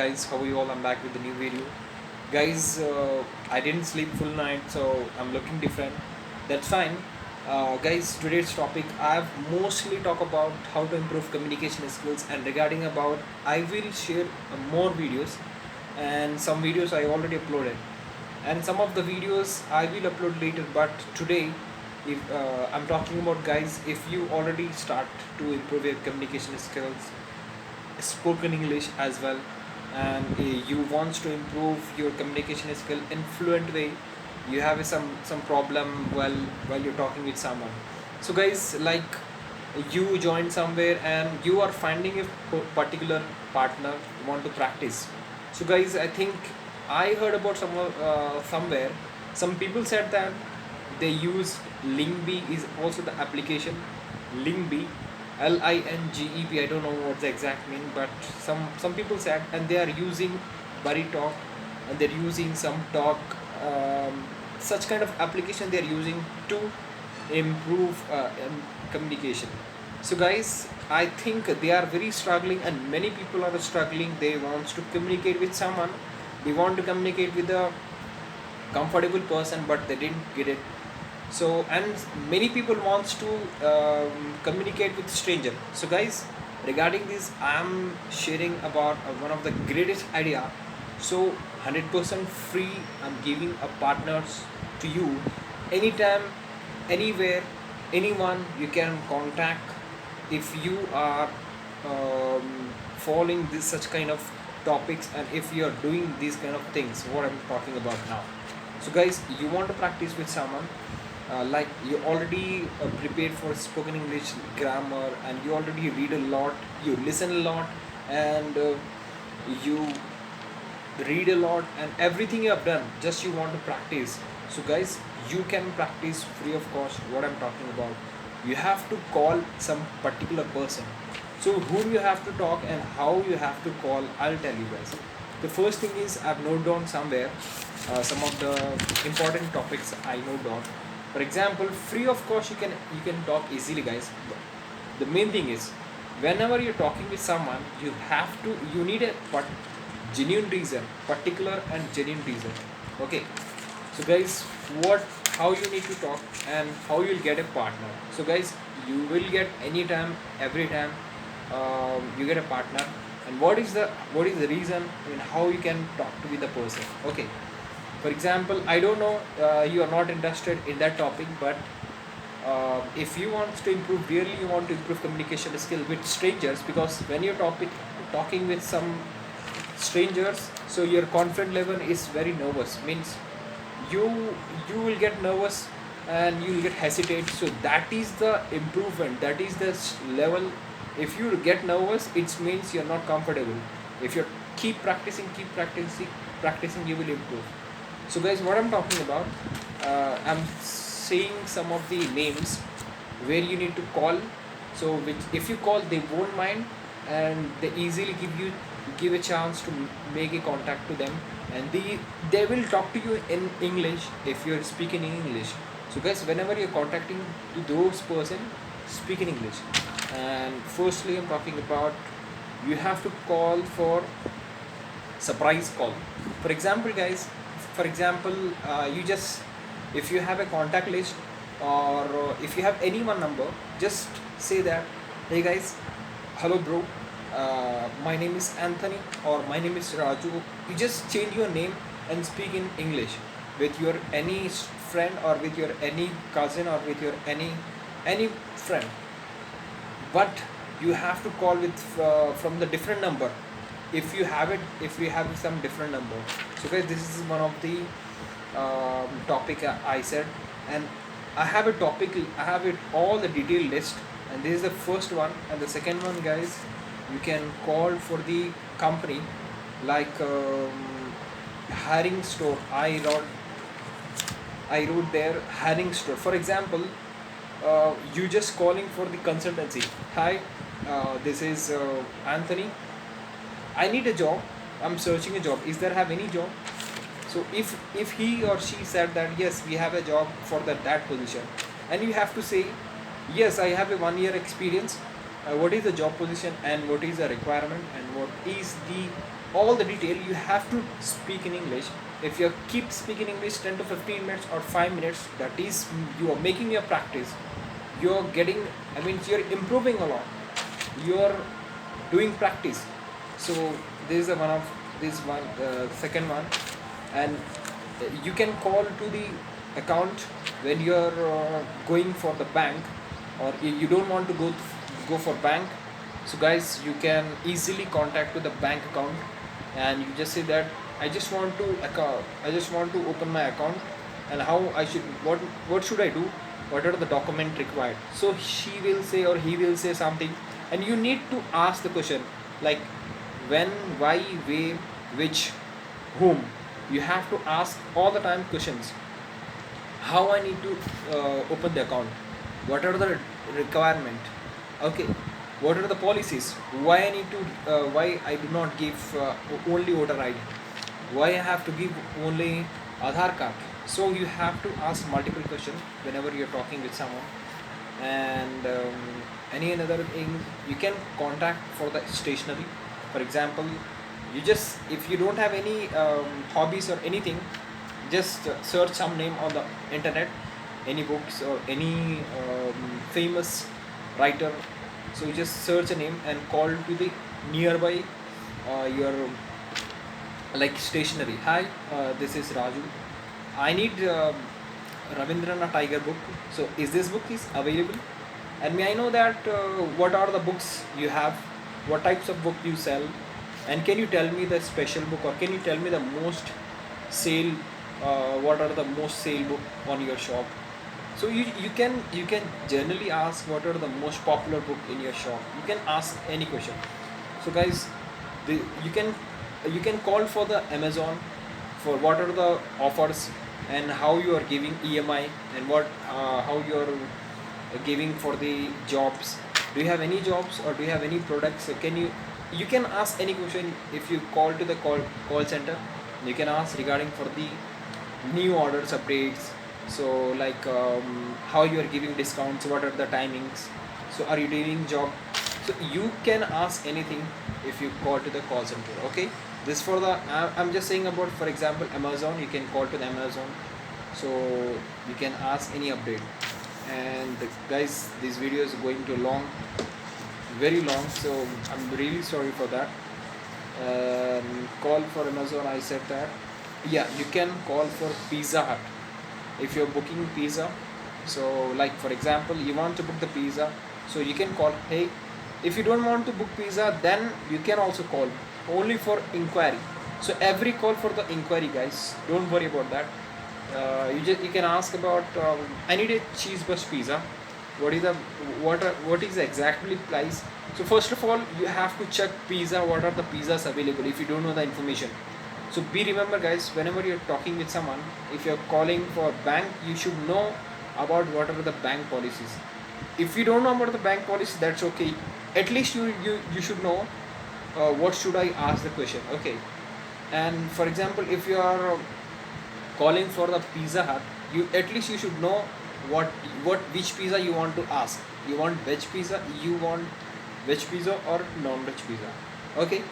guys, how are you all? I'm back with a new video. Guys, I didn't sleep full night, so I'm looking different. That's fine. Guys, today's topic I've mostly talk about how to improve communication skills, and regarding about I will share more videos, and some videos I already uploaded, and some of the videos I will upload later. But today, if I'm talking about, guys, if you already start to improve your communication skills, spoken English as well, and you wants to improve your communication skill in fluent way, you have some problem while you're talking with someone. So guys, like, you join somewhere and you are finding a particular partner you want to practice. So guys, I think I heard about somewhere some people said that they use Lingbe is also the application. Lingbe, Lingep. I don't know what the exact mean, but some people said, and they are using Buddy Talk, and they're using some talk, such kind of application they are using to improve communication. So guys, I think they are very struggling, and many people are struggling. They want to communicate with someone. They want to communicate with a comfortable person, but they didn't get it. So, and many people wants to communicate with stranger. So guys, regarding this, I'm sharing about one of the greatest idea. So 100% free, I'm giving a partners to you anytime, anywhere, anyone you can contact if you are following this such kind of topics, and if you are doing these kind of things what I'm talking about now. So guys, you want to practice with someone, like you already prepared for spoken English grammar, and you already read a lot, you listen a lot, and you read a lot, and everything you have done, just you want to practice. So guys, you can practice free of cost. What I'm talking about, you have to call some particular person. So whom you have to talk and how you have to call, I'll tell you guys. The first thing is, I've noted down somewhere some of the important topics I know down. For example, free of cost, you can talk easily, guys. The main thing is, whenever you're talking with someone, you need a genuine reason, particular and genuine reason. Okay. So guys, what how you need to talk and how you'll get a partner. So guys, you will get anytime, every time you get a partner. And what is the reason and how you can talk to with the person. Okay. For example, I don't know, you are not interested in that topic, but if you want to improve, really you want to improve communication skill with strangers, because when you're talking with some strangers, so your confidence level is very nervous, means you you will get nervous and you will get hesitate. So that is the improvement, that is the level. If you get nervous, it means you're not comfortable. If you keep practicing, you will improve. So guys, what I'm talking about, I'm saying some of the names where you need to call. So which, if you call, they won't mind, and they easily give a chance to make a contact to them, and they will talk to you in English if you're speaking in English. So guys, whenever you're contacting to those person, speak in English. And firstly, I'm talking about, you have to call for surprise call. For example, guys, for example, you just, if you have a contact list, or if you have anyone number, just say that, hey guys, hello bro, my name is Anthony, or my name is Raju. You just change your name and speak in English with your any friend, or with your any cousin, or with your any friend. But you have to call with from the different number. If you have some different number. So guys, this is one of the topic I said, and I have a topic, I have it all the detailed list, and this is the first one. And the second one, guys, you can call for the company, like hiring store. I wrote there, hiring store. For example, you just calling for the consultancy. Hi, this is Anthony. I need a job. I'm searching a job. Is there have any job? So if he or she said that yes, we have a job for that position, and you have to say yes, I have a 1 year experience. What is the job position, and what is the requirement, and what is the all the detail, you have to speak in English. If you keep speaking English 10 to 15 minutes or 5 minutes, that is, you are making your practice, you're getting, I mean, you're improving a lot, you're doing practice. So this is the one of this one, second one. And you can call to the account when you're going for the bank, or you don't want to go for bank. So guys, you can easily contact to the bank account, and you just say that I just want to open my account, and how I should, what should I do, what are the document required. So she will say or he will say something, and you need to ask the question like when, why, where, which, whom. You have to ask all the time questions. How I need to open the account, what are the requirement, okay, what are the policies, why I need to why I do not give only voter ID, why I have to give only Aadhaar card. So you have to ask multiple questions whenever you're talking with someone. And any another thing, you can contact for the stationery. For example, you just, if you don't have any hobbies or anything, just search some name on the internet, any books or any famous writer. So you just search a name and call to the nearby your like stationery. Hi, this is Raju, I need Ravindranath Tiger book. So is this book is available? And may I know that what are the books you have, what types of book you sell, and can you tell me the special book, or can you tell me the most sale, what are the most sale book on your shop. So you can generally ask what are the most popular book in your shop. You can ask any question. So guys, you can call for the Amazon for what are the offers, and how you are giving EMI, and what how you are giving for the jobs. Do you have any jobs, or do you have any products? So can you can ask any question. If you call to the call center, you can ask regarding for the new orders updates. So like how you are giving discounts, what are the timings, so are you doing job. So you can ask anything if you call to the call center. Okay, this for the I'm just saying about, for example, Amazon. You can call to the Amazon, so you can ask any update. And guys, this video is going to long, very long, so I'm really sorry for that. Call for Amazon, I said that. Yeah, you can call for Pizza Hut if you're booking pizza. So like for example, you want to book the pizza, so you can call. Hey, if you don't want to book pizza, then you can also call only for inquiry. So every call for the inquiry, guys, don't worry about that. You can ask about I need a cheese burst pizza. What is the what is the exactly price. So first of all, you have to check pizza, what are the pizzas available, if you don't know the information. So be remember, guys, whenever you're talking with someone, if you're calling for bank, you should know about what are the bank policies. If you don't know about the bank policy, that's okay. At least you should know what should I ask the question. Okay. And for example, if you are calling for the Pizza Hut, you at least you should know what which pizza you want to ask. You want veg pizza, you want veg pizza or non-veg pizza. Okay.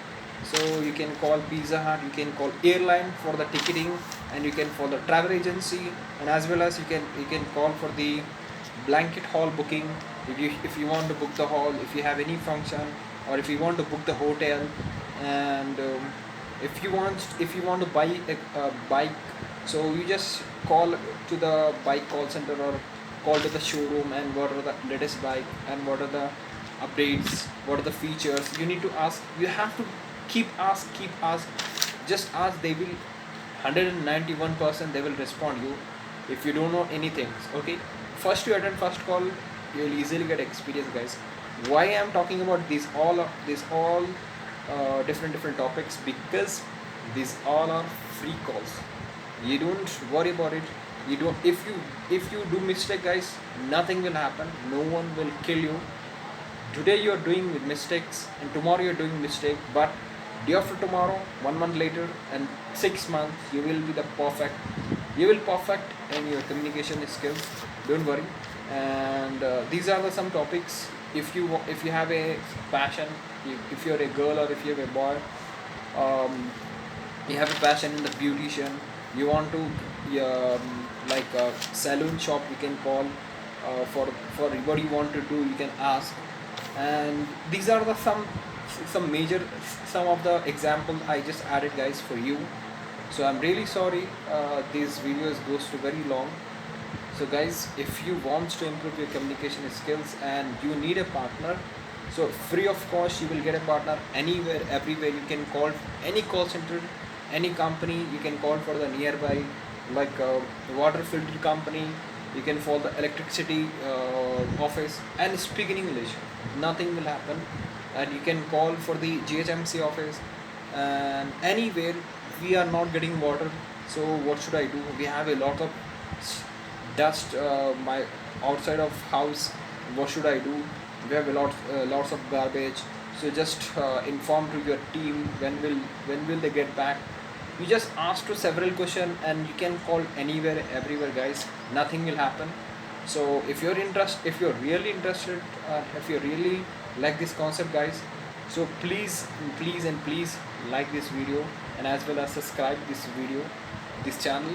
So you can call Pizza Hut, you can call airline for the ticketing, and you can call the travel agency, and as well as you can call for the blanket hall booking. If you want to book the hall, if you have any function, or if you want to book the hotel. And if you want to buy a bike, so you just call to the bike call center, or call to the showroom, and what are the latest bike, and what are the updates, what are the features. You need to ask. You have to keep ask, just ask. They will 191% they will respond you. If you don't know anything, okay, first you attend first call, you will easily get experience, guys. Why I am talking about these all different topics, because these all are free calls. You don't worry about it. You don't, if you do mistake, guys, nothing will happen, no one will kill you. Today you are doing with mistakes, and tomorrow you are doing mistake, but day after tomorrow, 1 month later, and 6 months, you will be the perfect. You will perfect in your communication skills. Don't worry. And these are the some topics. If you have a passion, if you're a girl or if you're a boy, um, you have a passion in the beautician, you want to like a saloon shop, you can call for what you want to do, you can ask. And these are the some major, some of the examples I just added guys for you. So I'm really sorry, these videos goes to very long. So guys, if you want to improve your communication skills and you need a partner, so free of cost you will get a partner anywhere, everywhere. You can call any call center, any company, you can call for the nearby, like water filter company, you can call the electricity office and speak in English. Nothing will happen. And you can call for the GHMC office, and anywhere we are not getting water. So what should I do? We have a lot of dust my outside of house. What should I do? We have a lots of garbage. So just inform to your team when will they get back. You just ask to several question and you can call anywhere, everywhere guys. Nothing will happen. So if you're really interested, if you really like this concept guys, so please like this video, and as well as subscribe this video, this channel.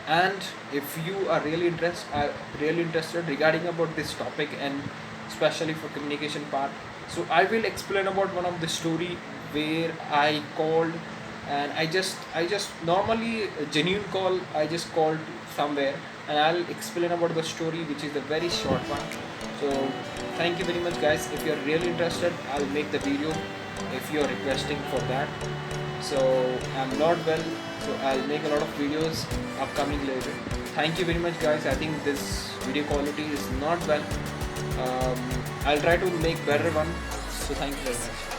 And if you are really interested regarding about this topic, and especially for communication part, so I will explain about one of the story where I called, and I just normally a genuine call, I just called somewhere, and I'll explain about the story, which is a very short one. So thank you very much guys. If you're really interested, I'll make the video if you're requesting for that. So I'm not well, so I'll make a lot of videos upcoming later. Thank you very much guys. I think this video quality is not well. I'll try to make better one. So thank you very much.